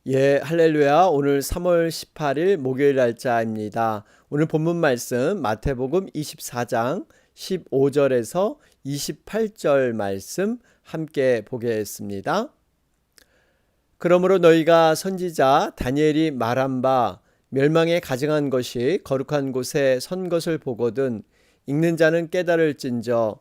예, 할렐루야. 오늘 3월 18일 목요일 날짜입니다. 오늘 본문 말씀 마태복음 24장 15절에서 28절 말씀 함께 보겠습니다. 그러므로 너희가 선지자 다니엘이 말한 바 멸망에 가증한 것이 거룩한 곳에 선 것을 보거든 읽는 자는 깨달을진저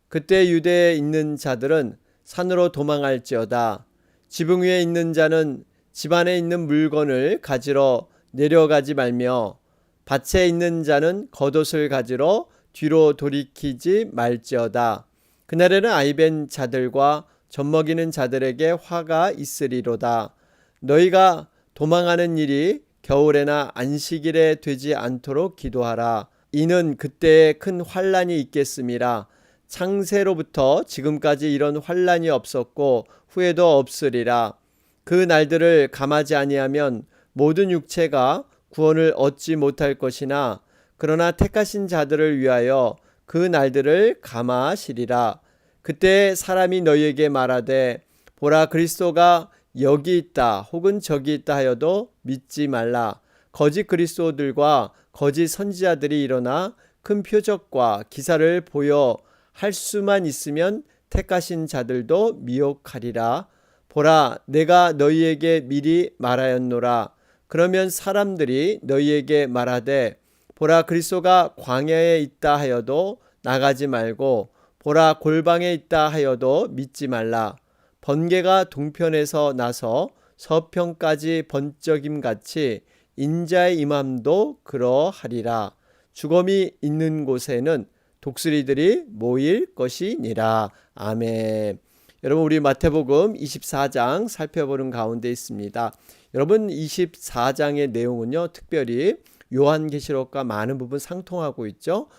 그때 유대에 있는 자들은 산으로 도망할지어다. 지붕 위에 있는 자는 집 안에 있는 물건을 가지러 내려가지 말며 밭에 있는 자는 겉옷을 가지러 뒤로 돌이키지 말지어다. 그날에는 아이벤 자들과 젖먹이는 자들에게 화가 있으리로다. 너희가 도망하는 일이 겨울에나 안식일에 되지 않도록 기도하라. 이는 그때에 큰 환란이 있겠음이라. 창세로부터 지금까지 이런 환란이 없었고 후에도 없으리라. 그 날들을 감하지 아니하면 모든 육체가 구원을 얻지 못할 것이나 그러나 택하신 자들을 위하여 그 날들을 감하시리라. 그때 사람이 너희에게 말하되 보라 그리스도가 여기 있다 혹은 저기 있다 하여도 믿지 말라. 거짓 그리스도들과 거짓 선지자들이 일어나 큰 표적과 기사를 보여 할 수만 있으면 택하신 자들도 미혹하리라. 보라 내가 너희에게 미리 말하였노라. 그러면 사람들이 너희에게 말하되 보라 그리스도가 광야에 있다 하여도 나가지 말고 보라 골방에 있다 하여도 믿지 말라. 번개가 동편에서 나서 서편까지 번쩍임같이 인자의 임함도 그러하리라. 죽음이 있는 곳에는 독수리들이 모일 것이니라. 아멘. 여러분 우리 마태복음 24장 살펴보는 가운데 있습니다. 여러분 24장의 내용은요 특별히 요한계시록과 많은 부분 상통하고 있죠.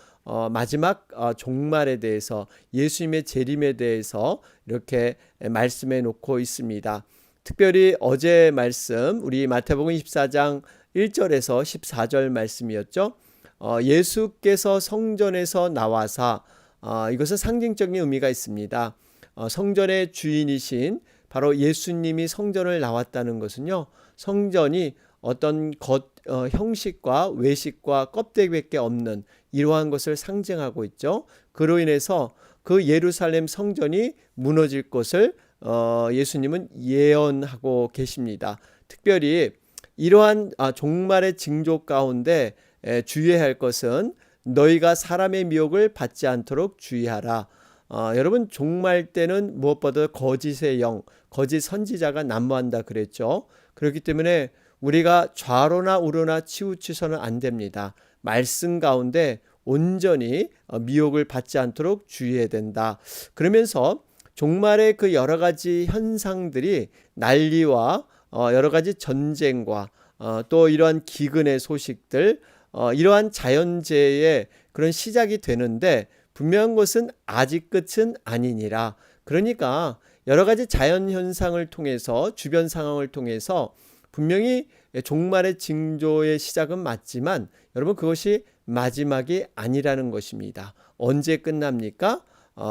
마지막 종말에 대해서 예수님의 재림에 대해서 이렇게 말씀해 놓고 있습니다. 특별히 어제 말씀 우리 마태복음 24장 1절에서 14절 말씀이었죠. 예수께서 성전에서 나와사 이것은 상징적인 의미가 있습니다. 성전의 주인이신 바로 예수님이 성전을 나왔다는 것은요. 성전이 어떤 형식과 외식과 껍데기밖에 없는 이러한 것을 상징하고 있죠. 그로 인해서 그 예루살렘 성전이 무너질 것을 예수님은 예언하고 계십니다. 특별히 이러한 종말의 징조 가운데 주의해야 할 것은 너희가 사람의 미혹을 받지 않도록 주의하라. 여러분 종말 때는 무엇보다 거짓의 영, 거짓 선지자가 난무한다 그랬죠. 그렇기 때문에 우리가 좌로나 우로나 치우치서는 안 됩니다. 말씀 가운데 온전히 미혹을 받지 않도록 주의해야 된다. 그러면서 종말의 그 여러 가지 현상들이 난리와 여러 가지 전쟁과 또 이러한 기근의 소식들 이러한 자연재해의 그런 시작이 되는데 분명한 것은 아직 끝은 아니니라. 그러니까 여러 가지 자연현상을 통해서 주변 상황을 통해서 분명히 종말의 징조의 시작은 맞지만 여러분 그것이 마지막이 아니라는 것입니다. 언제 끝납니까?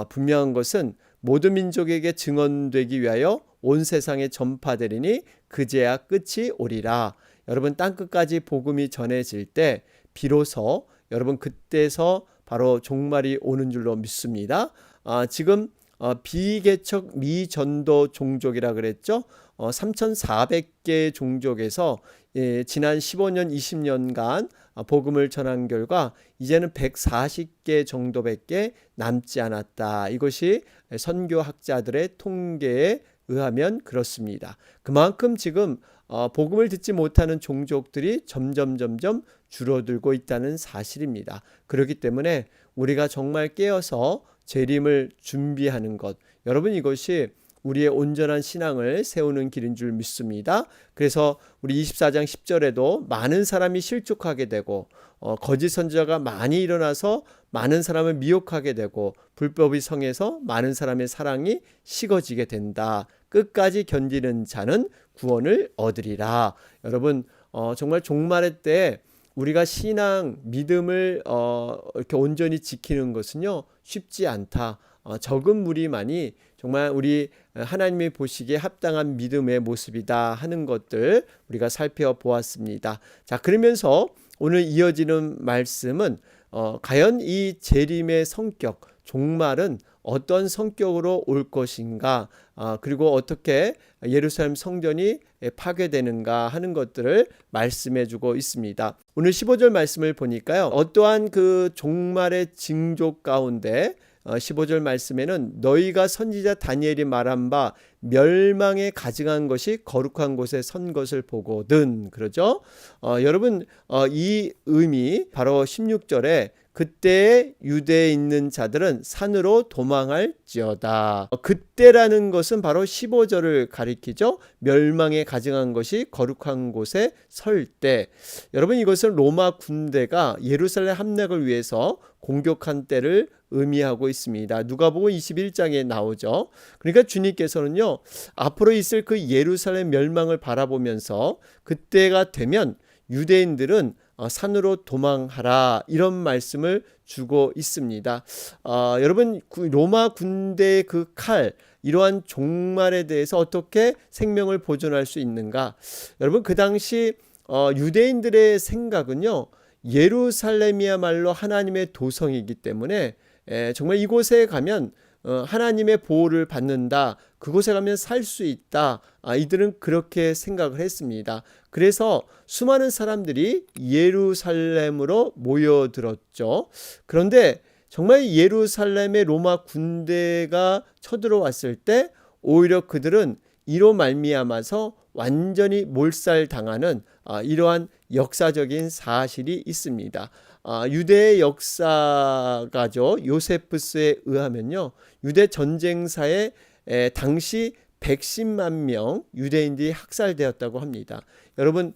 분명한 것은 모든 민족에게 증언되기 위하여 온 세상에 전파되리니 그제야 끝이 오리라. 여러분 땅끝까지 복음이 전해질 때 비로소 여러분 그때서 바로 종말이 오는 줄로 믿습니다. 지금 비개척 미전도 종족이라 그랬죠. 3,400개 종족에서 지난 15년 20년간 복음을 전한 결과 이제는 140개 정도밖에 남지 않았다. 이것이 선교학자들의 통계에 의하면 그렇습니다. 그만큼 지금 복음을 듣지 못하는 종족들이 점점 줄어들고 있다는 사실입니다. 그렇기 때문에 우리가 정말 깨어서 재림을 준비하는 것, 여러분 이것이 우리의 온전한 신앙을 세우는 길인 줄 믿습니다. 그래서 우리 24장 10절에도 많은 사람이 실족하게 되고 거짓 선지자가 많이 일어나서 많은 사람을 미혹하게 되고 불법이 성해서 많은 사람의 사랑이 식어지게 된다. 끝까지 견디는 자는 구원을 얻으리라. 여러분 정말 종말의 때 우리가 신앙, 믿음을 이렇게 온전히 지키는 것은요 쉽지 않다. 적은 무리만이 정말 우리 하나님이 보시기에 합당한 믿음의 모습이다 하는 것들 우리가 살펴보았습니다. 자, 그러면서 오늘 이어지는 말씀은 과연 이 재림의 성격, 종말은 어떤 성격으로 올 것인가, 그리고 어떻게 예루살렘 성전이 파괴되는가 하는 것들을 말씀해 주고 있습니다. 오늘 15절 말씀을 보니까요, 어떠한 그 종말의 징조 가운데 15절 말씀에는 너희가 선지자 다니엘이 말한 바 멸망에 가증한 것이 거룩한 곳에 선 것을 보거든, 그러죠? 여러분, 이 의미 바로 16절에 그때에 유대에 있는 자들은 산으로 도망할지어다. 그때라는 것은 바로 15절을 가리키죠. 멸망에 가증한 것이 거룩한 곳에 설 때. 여러분, 이것은 로마 군대가 예루살렘 함락을 위해서 공격한 때를 의미하고 있습니다. 누가복음 21장에 나오죠. 그러니까 주님께서는요, 앞으로 있을 그 예루살렘 멸망을 바라보면서 그때가 되면 유대인들은 산으로 도망하라, 이런 말씀을 주고 있습니다. 여러분, 로마 군대의 그 칼, 이러한 종말에 대해서 어떻게 생명을 보존할 수 있는가? 여러분, 그 당시 유대인들의 생각은요, 예루살렘이야말로 하나님의 도성이기 때문에 정말 이곳에 가면 하나님의 보호를 받는다, 그곳에 가면 살 수 있다, 이들은 그렇게 생각을 했습니다. 그래서 수많은 사람들이 예루살렘으로 모여들었죠. 그런데 정말 예루살렘의 로마 군대가 쳐들어왔을 때 오히려 그들은 이로 말미암아서 완전히 몰살당하는 이러한 역사적인 사실이 있습니다. 유대의 역사가죠, 요세푸스에 의하면요, 유대 전쟁사에 당시 110만 명 유대인들이 학살되었다고 합니다. 여러분,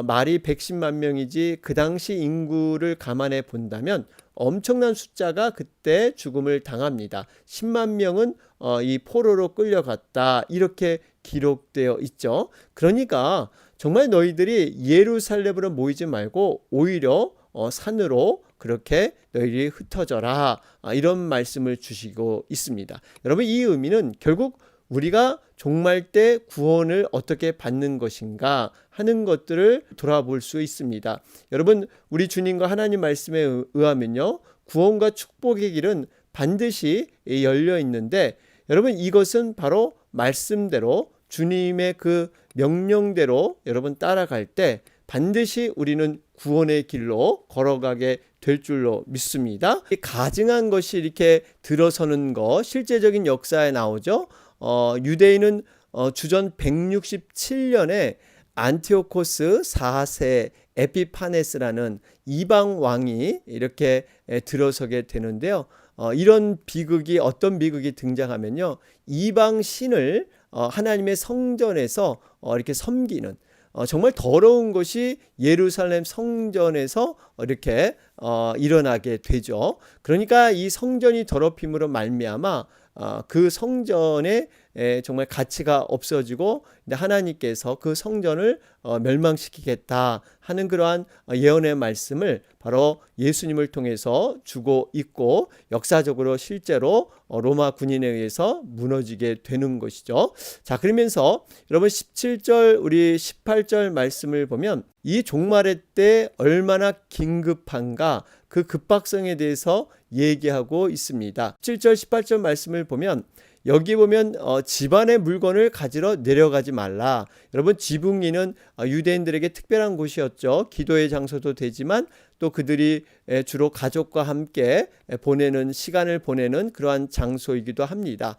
말이 110만 명이지 그 당시 인구를 감안해 본다면 엄청난 숫자가 그때 죽음을 당합니다. 10만 명은 이 포로로 끌려갔다, 이렇게 기록되어 있죠. 그러니까 정말 너희들이 예루살렘으로 모이지 말고 오히려 산으로 그렇게 너희들이 흩어져라, 이런 말씀을 주시고 있습니다. 여러분, 이 의미는 결국 우리가 종말 때 구원을 어떻게 받는 것인가 하는 것들을 돌아볼 수 있습니다. 여러분, 우리 주님과 하나님 말씀에 의하면요, 구원과 축복의 길은 반드시 열려 있는데, 여러분, 이것은 바로 말씀대로 주님의 그 명령대로 여러분 따라갈 때 반드시 우리는 구원의 길로 걸어가게 될 줄로 믿습니다. 가증한 것이 이렇게 들어서는 것, 실제적인 역사에 나오죠. 유대인은 주전 167년에 안티오코스 4세 에피파네스라는 이방 왕이 이렇게 들어서게 되는데요. 이런 비극이, 어떤 비극이 등장하면요, 이방 신을 하나님의 성전에서 이렇게 섬기는, 정말 더러운 것이 예루살렘 성전에서 이렇게 일어나게 되죠. 그러니까 이 성전이 더럽힘으로 말미암아 그 성전에 정말 가치가 없어지고 하나님께서 그 성전을 멸망시키겠다 하는 그러한 예언의 말씀을 바로 예수님을 통해서 주고 있고, 역사적으로 실제로 로마 군인에 의해서 무너지게 되는 것이죠. 자, 그러면서 여러분 17절 우리 18절 말씀을 보면 이 종말의 때 얼마나 긴급한가, 그 급박성에 대해서 얘기하고 있습니다. 7절 18절 말씀을 보면 여기 보면 집안의 물건을 가지러 내려가지 말라. 여러분, 지붕리는 유대인들에게 특별한 곳이었죠. 기도의 장소도 되지만 또 그들이 주로 가족과 함께 보내는 시간을 보내는 그러한 장소이기도 합니다.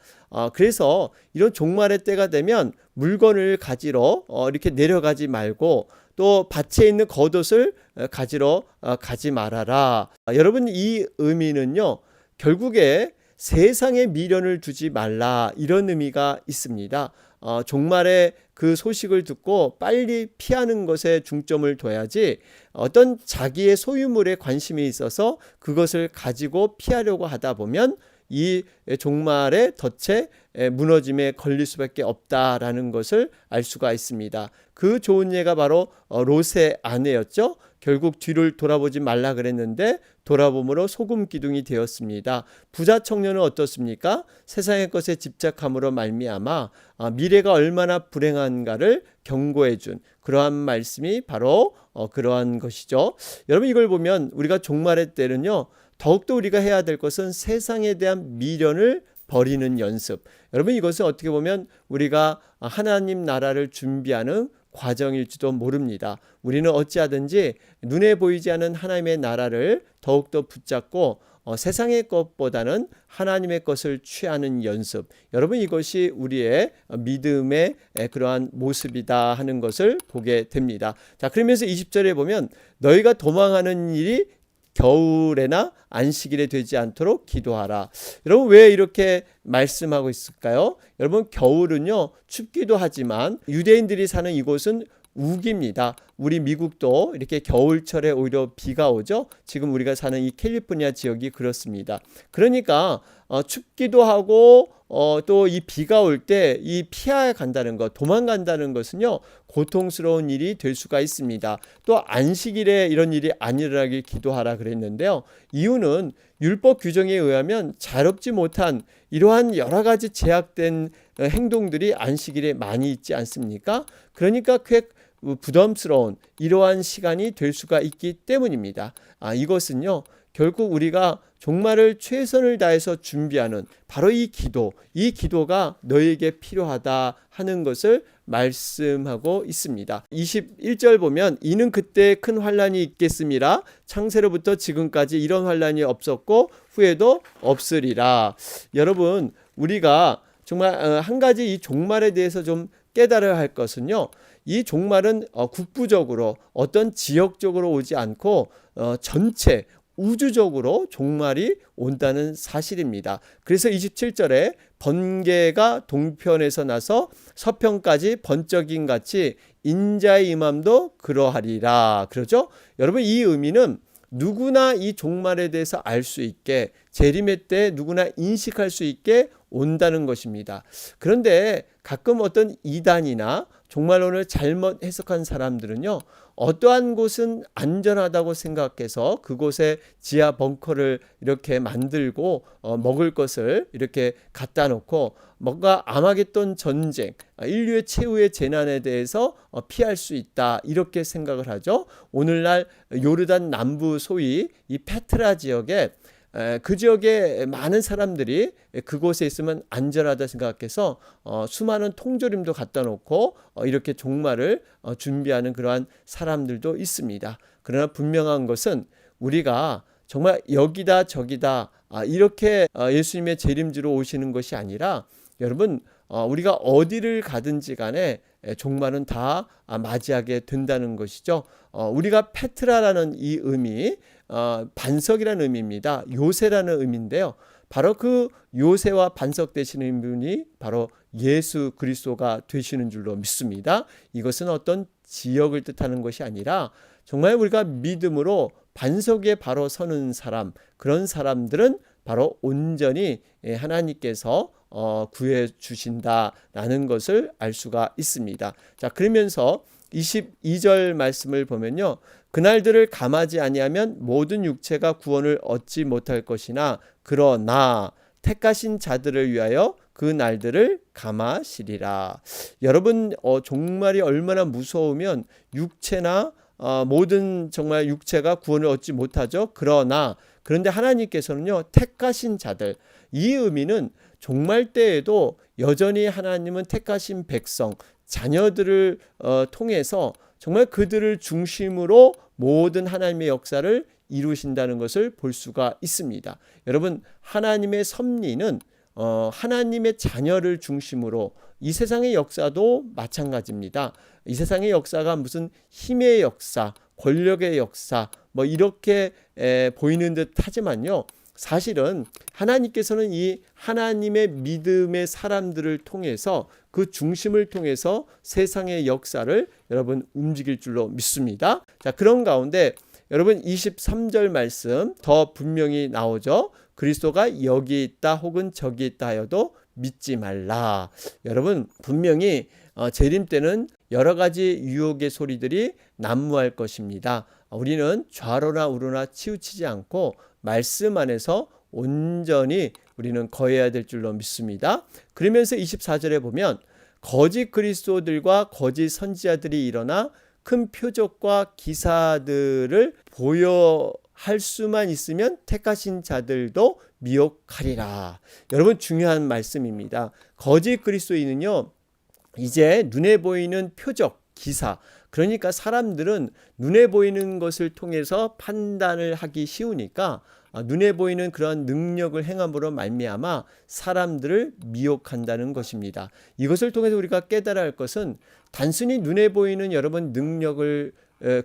그래서 이런 종말의 때가 되면 물건을 가지러 이렇게 내려가지 말고 또 밭에 있는 겉옷을 가지러 가지 말아라. 여러분, 이 의미는요, 결국에 세상에 미련을 두지 말라, 이런 의미가 있습니다. 종말의 그 소식을 듣고 빨리 피하는 것에 중점을 둬야지 어떤 자기의 소유물에 관심이 있어서 그것을 가지고 피하려고 하다 보면 이 종말의 덫에 무너짐에 걸릴 수밖에 없다라는 것을 알 수가 있습니다. 그 좋은 예가 바로 롯의 아내였죠. 결국 뒤를 돌아보지 말라 그랬는데 돌아봄으로 소금 기둥이 되었습니다. 부자 청년은 어떻습니까? 세상의 것에 집착함으로 말미암아 미래가 얼마나 불행한가를 경고해 준 그러한 말씀이 바로 그러한 것이죠. 여러분, 이걸 보면 우리가 종말의 때는요, 더욱더 우리가 해야 될 것은 세상에 대한 미련을 버리는 연습. 여러분, 이것은 어떻게 보면 우리가 하나님 나라를 준비하는 과정일지도 모릅니다. 우리는 어찌하든지 눈에 보이지 않는 하나님의 나라를 더욱더 붙잡고 세상의 것보다는 하나님의 것을 취하는 연습. 여러분, 이것이 우리의 믿음의 그러한 모습이다 하는 것을 보게 됩니다. 자, 그러면서 20절에 보면 너희가 도망하는 일이 겨울에나 안식일에 되지 않도록 기도하라. 여러분, 왜 이렇게 말씀하고 있을까요? 여러분, 겨울은요 춥기도 하지만 유대인들이 사는 이곳은 우기입니다. 우리 미국도 이렇게 겨울철에 오히려 비가 오죠. 지금 우리가 사는 이 캘리포니아 지역이 그렇습니다. 그러니까 춥기도 하고 또 이 비가 올 때 이 피해 간다는 것, 도망간다는 것은요 고통스러운 일이 될 수가 있습니다. 또 안식일에 이런 일이 안 일어나길 기도하라 그랬는데요. 이유는 율법 규정에 의하면 자롭지 못한 이러한 여러 가지 제약된 행동들이 안식일에 많이 있지 않습니까? 그러니까 꽤 부담스러운 이러한 시간이 될 수가 있기 때문입니다. 이것은요 결국 우리가 종말을 최선을 다해서 준비하는 바로 이 기도가 너에게 필요하다 하는 것을 말씀하고 있습니다. 21절 보면 이는 그때 큰 환란이 있겠음이라 창세로부터 지금까지 이런 환란이 없었고 후에도 없으리라. 여러분, 우리가 정말 한 가지 이 종말에 대해서 좀 깨달아야 할 것은요, 이 종말은 국부적으로 어떤 지역적으로 오지 않고 전체 우주적으로 종말이 온다는 사실입니다. 그래서 27절에 번개가 동편에서 나서 서편까지 번쩍임 같이 인자의 임함도 그러하리라. 그러죠? 여러분, 이 의미는 누구나 이 종말에 대해서 알 수 있게, 재림의 때 누구나 인식할 수 있게 온다는 것입니다. 그런데 가끔 어떤 이단이나 종말론을 잘못 해석한 사람들은요, 어떠한 곳은 안전하다고 생각해서 그곳에 지하 벙커를 이렇게 만들고 먹을 것을 이렇게 갖다 놓고 뭔가 아마겟돈 전쟁, 인류의 최후의 재난에 대해서 피할 수 있다 이렇게 생각을 하죠. 오늘날 요르단 남부 소위 이 페트라 지역에 그 지역에 많은 사람들이 그곳에 있으면 안전하다 생각해서 수많은 통조림도 갖다 놓고 이렇게 종말을 준비하는 그러한 사람들도 있습니다. 그러나 분명한 것은 우리가 정말 여기다 저기다 이렇게 예수님의 재림지로 오시는 것이 아니라 여러분, 우리가 어디를 가든지 간에 종말은 다 맞이하게 된다는 것이죠. 우리가 페트라라는 이 의미, 반석이라는 의미입니다. 요새라는 의미인데요. 바로 그 요새와 반석 되시는 분이 바로 예수 그리스도가 되시는 줄로 믿습니다. 이것은 어떤 지역을 뜻하는 것이 아니라 정말 우리가 믿음으로 반석에 바로 서는 사람, 그런 사람들은 바로 온전히 하나님께서 구해 주신다라는 것을 알 수가 있습니다. 자, 그러면서 22절 말씀을 보면요. 그날들을 감하지 아니하면 모든 육체가 구원을 얻지 못할 것이나 그러나 택하신 자들을 위하여 그 날들을 감하시리라. 여러분, 종말이 얼마나 무서우면 육체나 모든 정말 육체가 구원을 얻지 못하죠. 그런데 하나님께서는요, 택하신 자들, 이 의미는 종말 때에도 여전히 하나님은 택하신 백성, 자녀들을 통해서 정말 그들을 중심으로 모든 하나님의 역사를 이루신다는 것을 볼 수가 있습니다. 여러분, 하나님의 섭리는 하나님의 자녀를 중심으로, 이 세상의 역사도 마찬가지입니다. 이 세상의 역사가 무슨 힘의 역사, 권력의 역사 뭐 이렇게 보이는 듯 하지만요, 사실은 하나님께서는 이 하나님의 믿음의 사람들을 통해서, 그 중심을 통해서 세상의 역사를 여러분 움직일 줄로 믿습니다. 자, 그런 가운데 여러분 23절 말씀 더 분명히 나오죠. 그리스도가 여기 있다 혹은 저기 있다 하여도 믿지 말라. 여러분, 분명히 재림 때는 여러 가지 유혹의 소리들이 난무할 것입니다. 우리는 좌로나 우로나 치우치지 않고 말씀 안에서 온전히 우리는 거해야 될 줄로 믿습니다. 그러면서 24절에 보면 거짓 그리스도들과 거짓 선지자들이 일어나 큰 표적과 기사들을 보여할 수만 있으면 택하신 자들도 미혹하리라. 여러분, 중요한 말씀입니다. 거짓 그리스도인은요, 이제 눈에 보이는 표적, 기사, 그러니까 사람들은 눈에 보이는 것을 통해서 판단을 하기 쉬우니까 눈에 보이는 그런 능력을 행함으로 말미암아 사람들을 미혹한다는 것입니다. 이것을 통해서 우리가 깨달아야 할 것은 단순히 눈에 보이는 여러분 능력을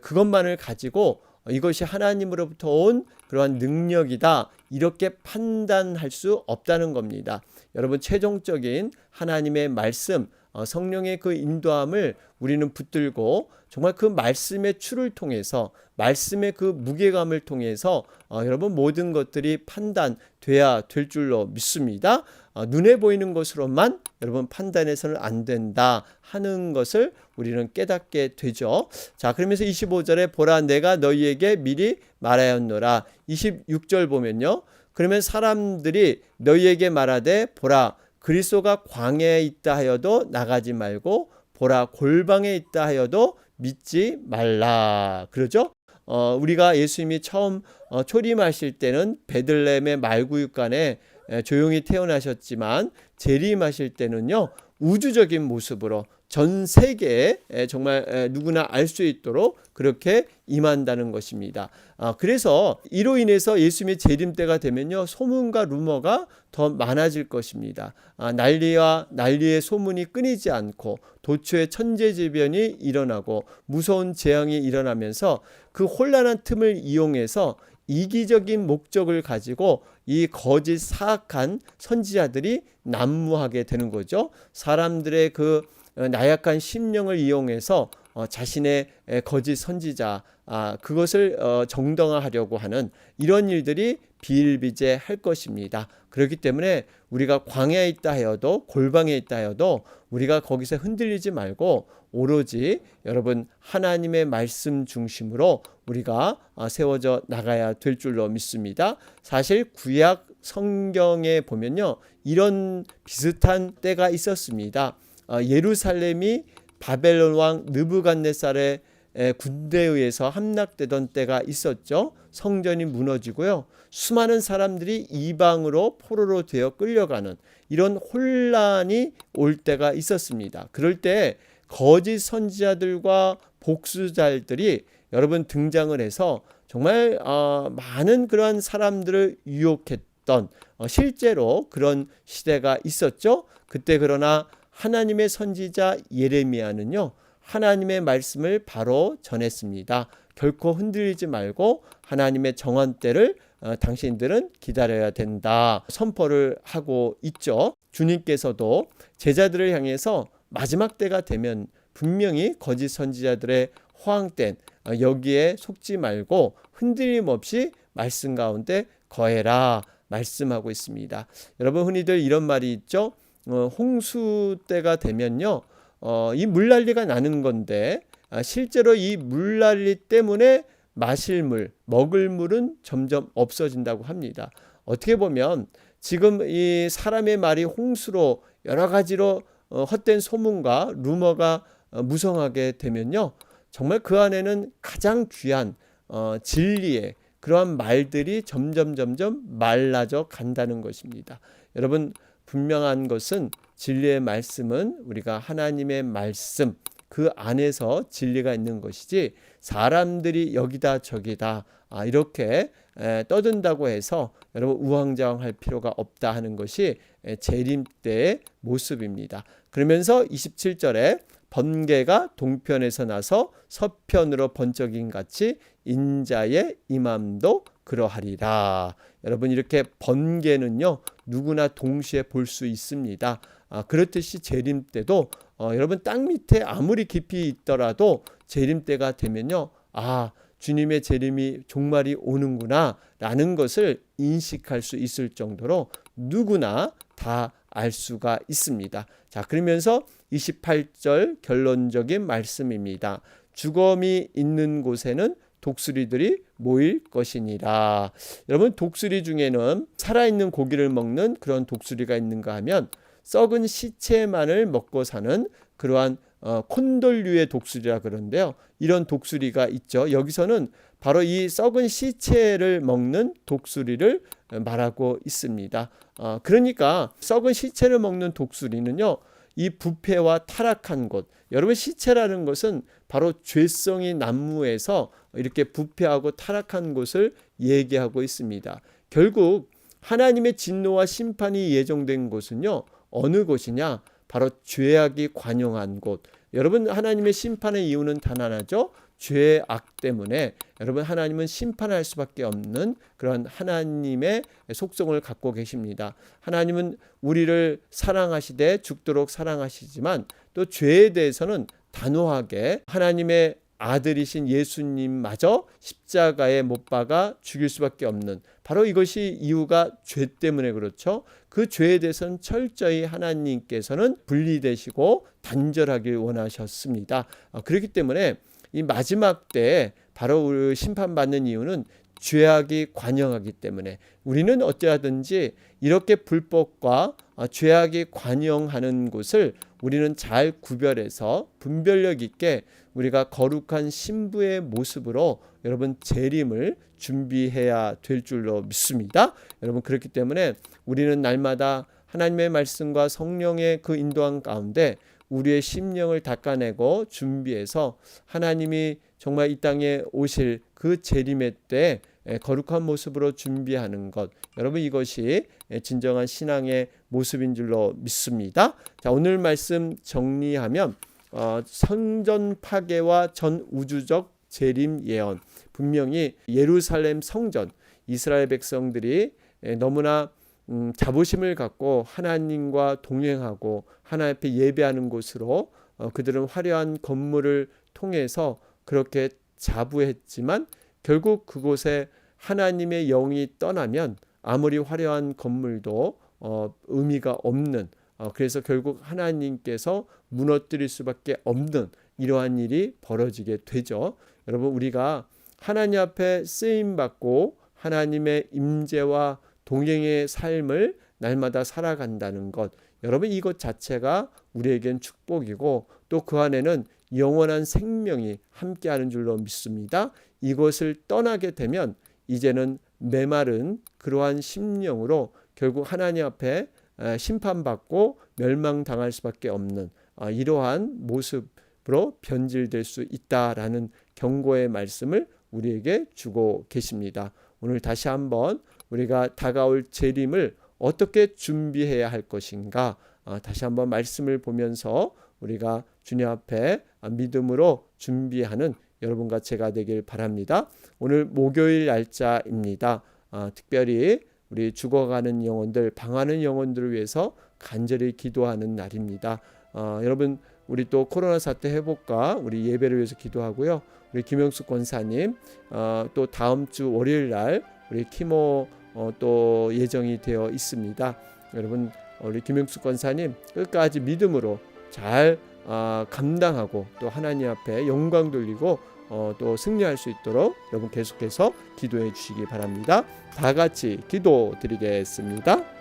그것만을 가지고 이것이 하나님으로부터 온 그러한 능력이다 이렇게 판단할 수 없다는 겁니다. 여러분, 최종적인 하나님의 말씀, 성령의 그 인도함을 우리는 붙들고 정말 그 말씀의 추를 통해서, 말씀의 그 무게감을 통해서 여러분 모든 것들이 판단돼야 될 줄로 믿습니다. 눈에 보이는 것으로만 여러분 판단해서는 안 된다 하는 것을 우리는 깨닫게 되죠. 자, 그러면서 25절에 보라 내가 너희에게 미리 말하였노라. 26절 보면요, 그러면 사람들이 너희에게 말하되 보라 그리스도가 광야에 있다 하여도 나가지 말고 보라 골방에 있다 하여도 믿지 말라. 그러죠? 우리가 예수님이 처음 초림하실 때는 베들레헴의 말구육간에 조용히 태어나셨지만 재림하실 때는요, 우주적인 모습으로 전 세계에 정말 누구나 알 수 있도록 그렇게 임한다는 것입니다. 그래서 이로 인해서 예수님의 재림 때가 되면요, 소문과 루머가 더 많아질 것입니다. 난리의 소문이 끊이지 않고 도처에 천재지변이 일어나고 무서운 재앙이 일어나면서 그 혼란한 틈을 이용해서 이기적인 목적을 가지고 이 거짓 사악한 선지자들이 난무하게 되는 거죠. 사람들의 그 나약한 심령을 이용해서 자신의 거짓 선지자 그것을 정당화하려고 하는 이런 일들이 비일비재할 것입니다. 그렇기 때문에 우리가 광야에 있다 하여도 골방에 있다 하여도 우리가 거기서 흔들리지 말고 오로지 여러분 하나님의 말씀 중심으로 우리가 세워져 나가야 될 줄로 믿습니다. 사실 구약 성경에 보면요, 이런 비슷한 때가 있었습니다. 예루살렘이 바벨론 왕 느부갓네살의 군대에 의해서 함락되던 때가 있었죠. 성전이 무너지고요, 수많은 사람들이 이방으로 포로로 되어 끌려가는 이런 혼란이 올 때가 있었습니다. 그럴 때 거짓 선지자들과 복수자들이 여러분 등장을 해서 정말 많은 그러한 사람들을 유혹했던 실제로 그런 시대가 있었죠. 그때 그러나 하나님의 선지자 예레미야는요, 하나님의 말씀을 바로 전했습니다. 결코 흔들리지 말고 하나님의 정한 때를 당신들은 기다려야 된다 선포를 하고 있죠. 주님께서도 제자들을 향해서 마지막 때가 되면 분명히 거짓 선지자들의 허황된 여기에 속지 말고 흔들림 없이 말씀 가운데 거해라 말씀하고 있습니다. 여러분, 흔히들 이런 말이 있죠. 홍수 때가 되면요, 이 물난리가 나는 건데 실제로 이 물난리 때문에 마실 물, 먹을 물은 점점 없어진다고 합니다. 어떻게 보면 지금 이 사람의 말이 홍수로 여러 가지로 헛된 소문과 루머가 무성하게 되면요, 정말 그 안에는 가장 귀한 진리의 그러한 말들이 점점 말라져 간다는 것입니다. 여러분, 분명한 것은 진리의 말씀은 우리가 하나님의 말씀 그 안에서 진리가 있는 것이지 사람들이 여기다 저기다 이렇게 떠든다고 해서 여러분 우왕좌왕할 필요가 없다 하는 것이 재림 때의 모습입니다. 그러면서 27절에 번개가 동편에서 나서 서편으로 번쩍임 같이 인자의 임함도 그러하리라. 여러분, 이렇게 번개는요 누구나 동시에 볼 수 있습니다. 그렇듯이 재림 때도 여러분 땅 밑에 아무리 깊이 있더라도 재림 때가 되면요, 주님의 재림이 종말이 오는구나 라는 것을 인식할 수 있을 정도로 누구나 다 알 수가 있습니다. 자, 그러면서 28절 결론적인 말씀입니다. 죽음이 있는 곳에는 독수리들이 모일 것이니라. 여러분, 독수리 중에는 살아있는 고기를 먹는 그런 독수리가 있는가 하면 썩은 시체만을 먹고 사는 그러한 콘돌류의 독수리라 그러는데요. 이런 독수리가 있죠. 여기서는 바로 이 썩은 시체를 먹는 독수리를 말하고 있습니다. 그러니까 썩은 시체를 먹는 독수리는요, 이 부패와 타락한 곳, 여러분 시체라는 것은 바로 죄성이 난무해서 이렇게 부패하고 타락한 곳을 얘기하고 있습니다. 결국 하나님의 진노와 심판이 예정된 곳은요, 어느 곳이냐? 바로 죄악이 관영한 곳. 여러분, 하나님의 심판의 이유는 단 하나죠. 죄악 때문에 여러분, 하나님은 심판할 수밖에 없는 그런 하나님의 속성을 갖고 계십니다. 하나님은 우리를 사랑하시되 죽도록 사랑하시지만 또 죄에 대해서는 단호하게 하나님의 아들이신 예수님마저 십자가에 못 박아 죽일 수밖에 없는, 바로 이것이 이유가 죄 때문에 그렇죠. 그 죄에 대해서는 철저히 하나님께서는 분리되시고 단절하길 원하셨습니다. 그렇기 때문에 이 마지막 때에 바로 우리 심판받는 이유는 죄악이 관영하기 때문에 우리는 어찌하든지 이렇게 불법과 죄악이 관영하는 곳을 우리는 잘 구별해서 분별력 있게 우리가 거룩한 신부의 모습으로 여러분 재림을 준비해야 될 줄로 믿습니다. 여러분, 그렇기 때문에 우리는 날마다 하나님의 말씀과 성령의 그 인도함 가운데 우리의 심령을 닦아내고 준비해서 하나님이 정말 이 땅에 오실 그 재림의 때 거룩한 모습으로 준비하는 것, 여러분 이것이 진정한 신앙의 모습인 줄로 믿습니다. 자, 오늘 말씀 정리하면 성전 파괴와 전 우주적 재림 예언, 분명히 예루살렘 성전, 이스라엘 백성들이 너무나 자부심을 갖고 하나님과 동행하고 하나님 앞에 예배하는 곳으로 그들은 화려한 건물을 통해서 그렇게 자부했지만 결국 그곳에 하나님의 영이 떠나면 아무리 화려한 건물도 의미가 없는, 그래서 결국 하나님께서 무너뜨릴 수밖에 없는 이러한 일이 벌어지게 되죠. 여러분, 우리가 하나님 앞에 쓰임받고 하나님의 임재와 동행의 삶을 날마다 살아간다는 것, 여러분 이것 자체가 우리에겐 축복이고 또 그 안에는 영원한 생명이 함께하는 줄로 믿습니다. 이것을 떠나게 되면 이제는 메마른 그러한 심령으로 결국 하나님 앞에 심판받고 멸망당할 수밖에 없는 이러한 모습으로 변질될 수 있다라는 경고의 말씀을 우리에게 주고 계십니다. 오늘 다시 한번 우리가 다가올 재림을 어떻게 준비해야 할 것인가, 다시 한번 말씀을 보면서 우리가 주님 앞에 믿음으로 준비하는 여러분과 제가 되길 바랍니다. 오늘 목요일 날짜입니다. 특별히 우리 죽어가는 영혼들, 방하는 영혼들을 위해서 간절히 기도하는 날입니다. 여러분, 우리 또 코로나 사태 회복과 우리 예배를 위해서 기도하고요. 우리 김영숙 권사님 또 다음 주 월요일 날 우리 키모 또 예정이 되어 있습니다. 여러분, 우리 김영숙 권사님 끝까지 믿음으로 잘 감당하고 또 하나님 앞에 영광 돌리고 또 승리할 수 있도록 여러분 계속해서 기도해 주시기 바랍니다. 다 같이 기도드리겠습니다.